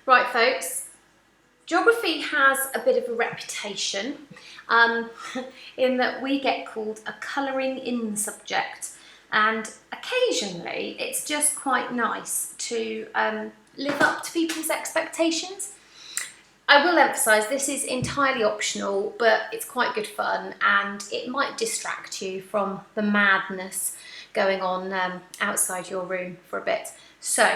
Right, folks, geography has a bit of a reputation in that we get called a colouring in subject, and occasionally it's just quite nice to live up to people's expectations. I will emphasise this is entirely optional, but it's quite good fun and it might distract you from the madness going on outside your room for a bit. So,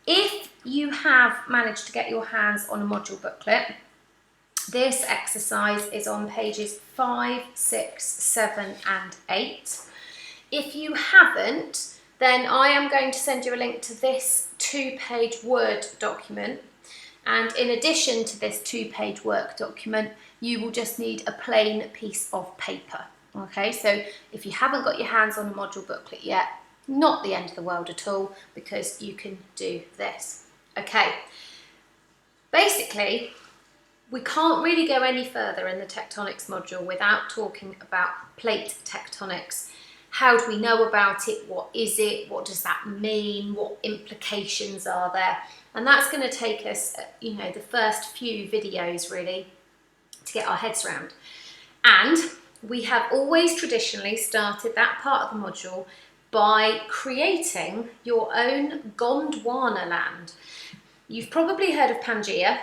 if you have managed to get your hands on a module booklet, this exercise is on pages 5, 6, 7 and 8. If you haven't, then I am going to send you a link to this 2-page Word document. And in addition to this 2-page work document, you will just need a plain piece of paper. Okay, so if you haven't got your hands on a module booklet yet, not the end of the world at all, because you can do this. Okay, basically, we can't really go any further in the tectonics module without talking about plate tectonics. How do we know about it? What is it? What does that mean? What implications are there? And that's going to take us, the first few videos really to get our heads around. And we have always traditionally started that part of the module by creating your own Gondwanaland. You've probably heard of Pangaea,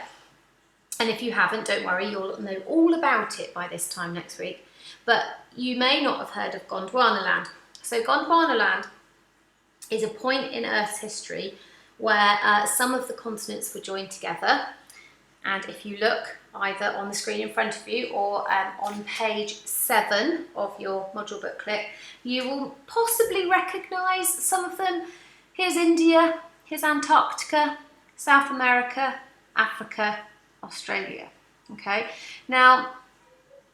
and if you haven't, don't worry, you'll know all about it by this time next week. But you may not have heard of Gondwanaland. So Gondwanaland is a point in Earth's history where some of the continents were joined together. And if you look either on the screen in front of you or on page 7 of your module booklet, you will possibly recognise some of them. Here's India, here's Antarctica, South America, Africa, Australia. Okay, now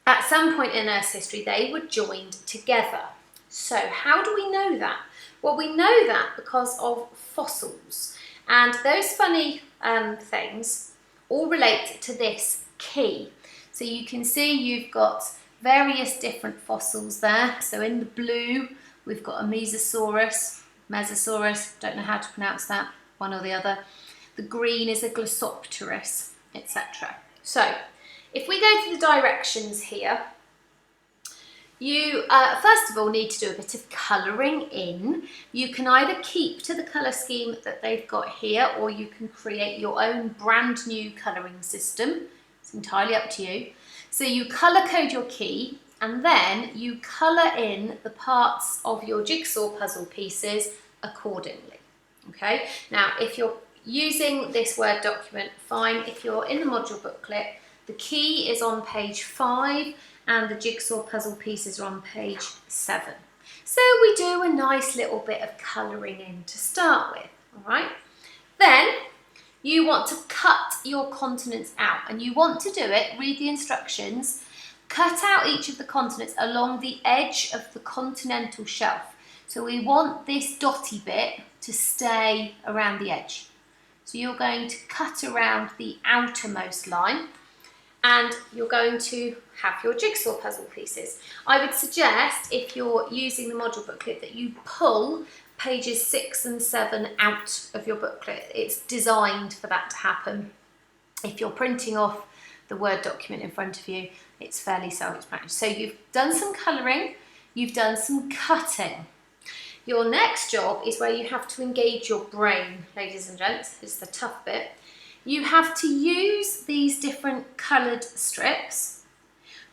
at some point in Earth's history they were joined together. So how do we know that? Well, we know that because of fossils, and those funny things all relate to this key. So you can see you've got various different fossils there. So in the blue we've got a Mesosaurus, don't know how to pronounce that, one or the other. The green is a Glossopteris, etc. So if we go to the directions here, you first of all need to do a bit of colouring in. You can either keep to the colour scheme that they've got here, or you can create your own brand new colouring system. It's entirely up to you. So you colour code your key, and then you colour in the parts of your jigsaw puzzle pieces accordingly. Okay, now if you're using this Word document, fine. If you're in the module booklet, the key is on page 5 and the jigsaw puzzle pieces are on page 7. So we do a nice little bit of colouring in to start with, all right? Then you want to cut your continents out, and you want to do it, read the instructions, cut out each of the continents along the edge of the continental shelf. So we want this dotty bit to stay around the edge. So you're going to cut around the outermost line, and you're going to have your jigsaw puzzle pieces. I would suggest, if you're using the module booklet, that you pull pages 6 and 7 out of your booklet. It's designed for that to happen. If you're printing off the Word document in front of you, it's fairly self-explanatory. So you've done some colouring, you've done some cutting. Your next job is where you have to engage your brain, ladies and gents. It's the tough bit. You have to use these different coloured strips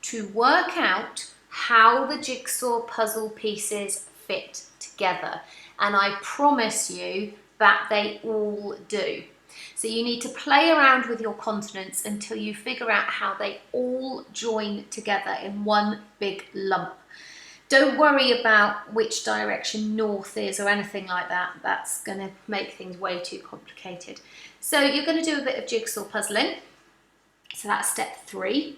to work out how the jigsaw puzzle pieces fit together. And I promise you that they all do. So you need to play around with your continents until you figure out how they all join together in one big lump. Don't worry about which direction north is or anything like that. That's going to make things way too complicated. So you're going to do a bit of jigsaw puzzling. So that's step 3.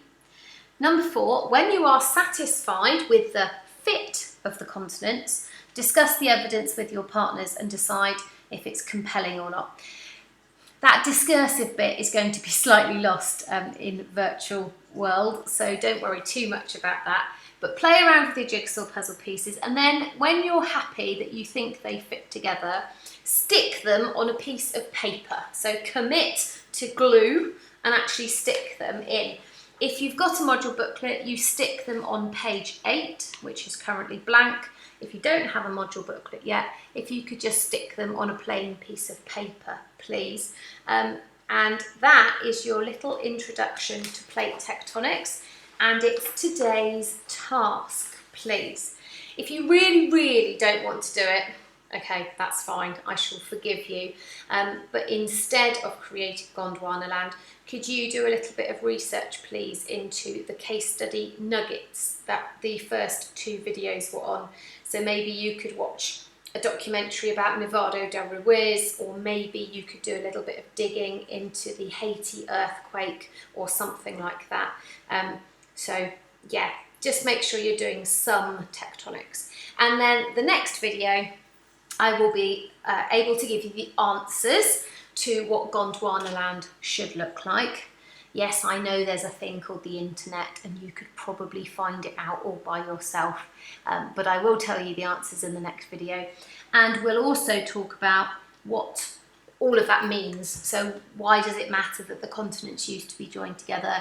Number 4, when you are satisfied with the fit of the continents, discuss the evidence with your partners and decide if it's compelling or not. That discursive bit is going to be slightly lost in virtual world, so don't worry too much about that. But play around with your jigsaw puzzle pieces, and then when you're happy that you think they fit together, stick them on a piece of paper. So commit to glue and actually stick them in. If you've got a module booklet, you stick them on page 8, which is currently blank. If you don't have a module booklet yet, if you could just stick them on a plain piece of paper, please. And that is your little introduction to plate tectonics, and it's today's task, please. If you really, really don't want to do it, okay, that's fine, I shall forgive you. But instead of creating Gondwanaland, could you do a little bit of research, please, into the case study nuggets that the first 2 videos were on? So maybe you could watch a documentary about Nevado del Ruiz, or maybe you could do a little bit of digging into the Haiti earthquake or something like that. So yeah, just make sure you're doing some tectonics. And then the next video, I will be able to give you the answers to what Gondwanaland should look like. Yes, I know there's a thing called the internet and you could probably find it out all by yourself, but I will tell you the answers in the next video. And we'll also talk about what all of that means. So why does it matter that the continents used to be joined together?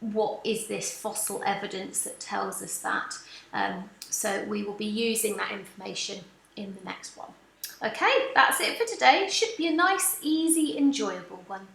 What is this fossil evidence that tells us that? So we will be using that information in the next one. Okay, that's it for today. Should be a nice, easy, enjoyable one.